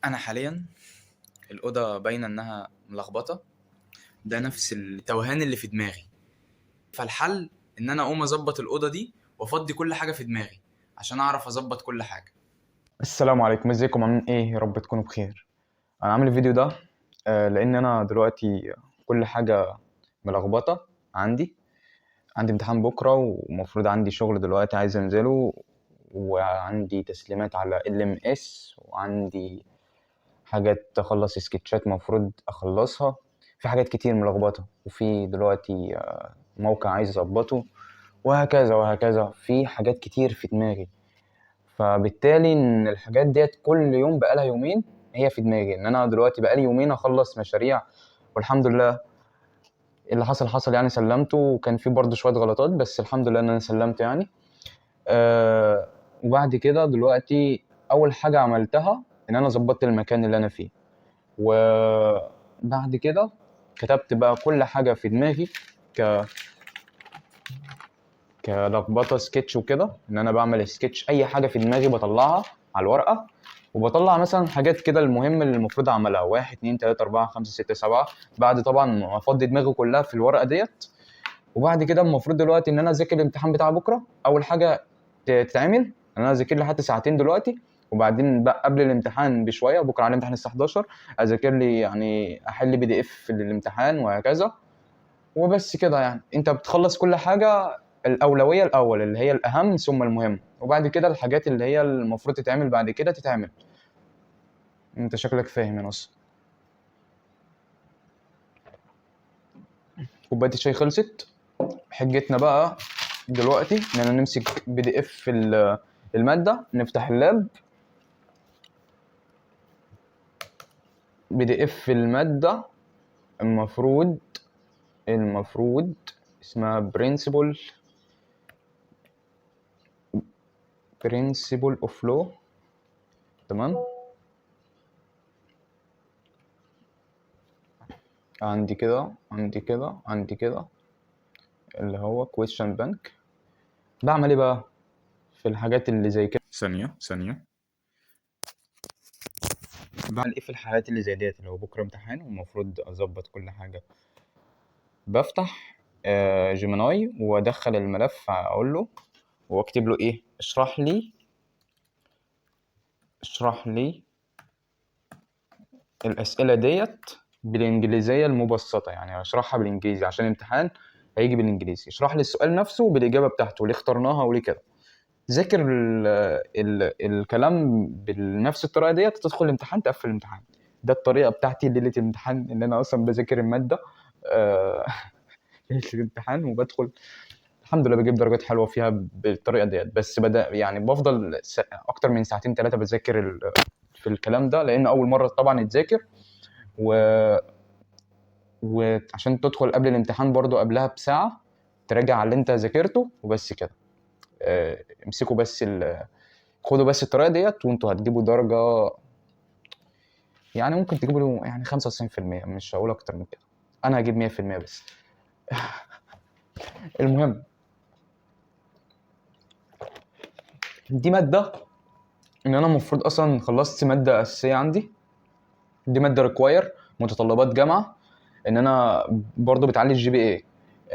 انا حاليا الاوضه باينه انها ملخبطه. ده نفس التوهان اللي في دماغي. فالحل ان انا اقوم اظبط الاوضه دي وافضي كل حاجه في دماغي عشان اعرف اظبط كل حاجه. السلام عليكم، ازيكم؟ عاملين ايه؟ يا رب تكونوا بخير. انا عامل الفيديو ده لان انا دلوقتي كل حاجه ملخبطه عندي امتحان بكره، ومفروض عندي شغل دلوقتي عايز انزله، وعندي تسليمات على LMS، وعندي حاجات اخلص سكتشات مفروض اخلصها. في حاجات كتير ملخبطه، وفي دلوقتي موقع عايز اظبطه، وهكذا وهكذا. في حاجات كتير في دماغي، فبالتالي ان الحاجات ديت كل يوم بقالها يومين هي في دماغي، ان انا دلوقتي بقالي يومين اخلص مشاريع، والحمد لله اللي حصل حصل يعني، سلمته. وكان في برضه شوية غلطات، بس الحمد لله ان انا سلمت يعني. وبعد كده دلوقتي اول حاجة عملتها ان انا ظبطت المكان اللي انا فيه، وبعد كده كتبت بقى كل حاجة في دماغي ك كلخبطه سكتش وكده، ان انا بعمل سكتش اي حاجه في دماغي بطلعها على الورقه، وبطلع مثلا حاجات كده المهم اللي المفروض اعملها: 1 2 3 4 5 6 7، بعد طبعا ما افضي دماغي كلها في الورقه ديت. وبعد كده المفروض دلوقتي ان انا اذاكر الامتحان بتاع بكره. اول حاجه تتعمل ان انا اذاكر لي حتى ساعتين دلوقتي، وبعدين بقى قبل الامتحان بشويه، بكره على الامتحان الساعه 11، اذاكر لي يعني احل PDF للامتحان وهكذا. وبس كده يعني، انت بتخلص كل حاجه، الاولويه الاول اللي هي الاهم ثم المهم، وبعد كده الحاجات اللي هي المفروض تتعمل بعد كده تتعمل. انت شكلك فاهم يا نص. كوبايه الشاي خلصت. حجتنا بقى دلوقتي اننا نمسك PDF الماده، نفتح اللاب. PDF الماده المفروض اسمها برنسبل اوف لو. تمام. عندي كده اللي هو question bank. بعمل ايه بقى في الحاجات اللي زي كده؟ ثانيه. بعمل ايه في الحالات اللي زي ديت، اللي هو بكره امتحان والمفروض اظبط كل حاجه؟ بفتح جيميناي وادخل الملف، اقول له واكتب له ايه: اشرح لي الاسئله ديت بالانجليزيه المبسطه، يعني اشرحها بالانجليزي عشان الامتحان هيجي بالانجليزي. اشرح لي السؤال نفسه بالاجابه بتاعته، ليه اخترناها وليه كده. ذاكر الكلام بنفس الطريقه ديت، تدخل الامتحان تقفل الامتحان. ده الطريقه بتاعتي ليله الامتحان، ان انا اصلا بذاكر الماده آه، ليله الامتحان وبدخل. الحمد لله بجيب درجات حلوه فيها بالطريقه ديت. بس بدا يعني بفضل اكتر من ساعتين ثلاثه بذاكر في الكلام ده، لان اول مره طبعا يتذاكر، و... وعشان تدخل قبل الامتحان برضو قبلها بساعه تراجع على اللي انت ذاكرته. وبس كده. امسكوا بس خدوا بس الطريقه ديت وانتوا هتجيبوا درجه، يعني ممكن تجيبوا له يعني 95%، مش هقول اكتر من كده. انا هجيب 100% بس. المهم، دي ماده ان انا المفروض اصلا خلصت ماده اساسيه عندي. دي ماده ريكواير، متطلبات جامعه، ان انا برضو بتعلي الGPA.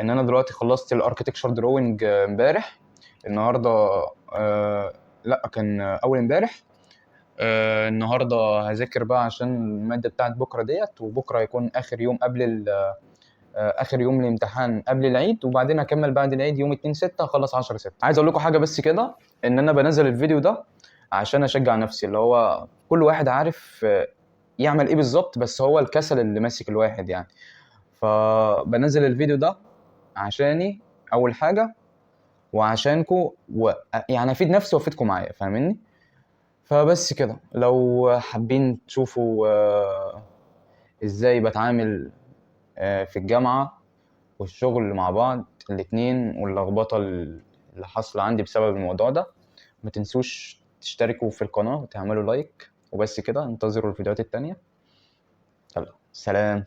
ان انا دلوقتي خلصت الاركتكشر دروينج امبارح. النهارده لا، كان اول امبارح. النهارده هذاكر بقى عشان الماده بتاعت بكره ديت، وبكره هيكون اخر يوم قبل اخر يوم الامتحان قبل العيد، وبعدين اكمل بعد العيد يوم 2/6 اخلص 10/6. عايز اقول لكم حاجه بس كده، ان انا بنزل الفيديو ده عشان اشجع نفسي، اللي هو كل واحد عارف يعمل ايه بالظبط، بس هو الكسل اللي ماسك الواحد يعني. فبنزل الفيديو ده عشاني اول حاجه، وعشانكم، يعني افيد نفسي وافيدكم معايا، فاهميني؟ فبس كده. لو حابين تشوفوا ازاي بتعامل في الجامعه والشغل مع بعض الاتنين، واللخبطة اللي حاصلة عندي بسبب الموضوع ده، ما تنسوش تشتركوا في القناة وتعملوا لايك. وبس كده، انتظروا الفيديوهات التانية. يلا سلام.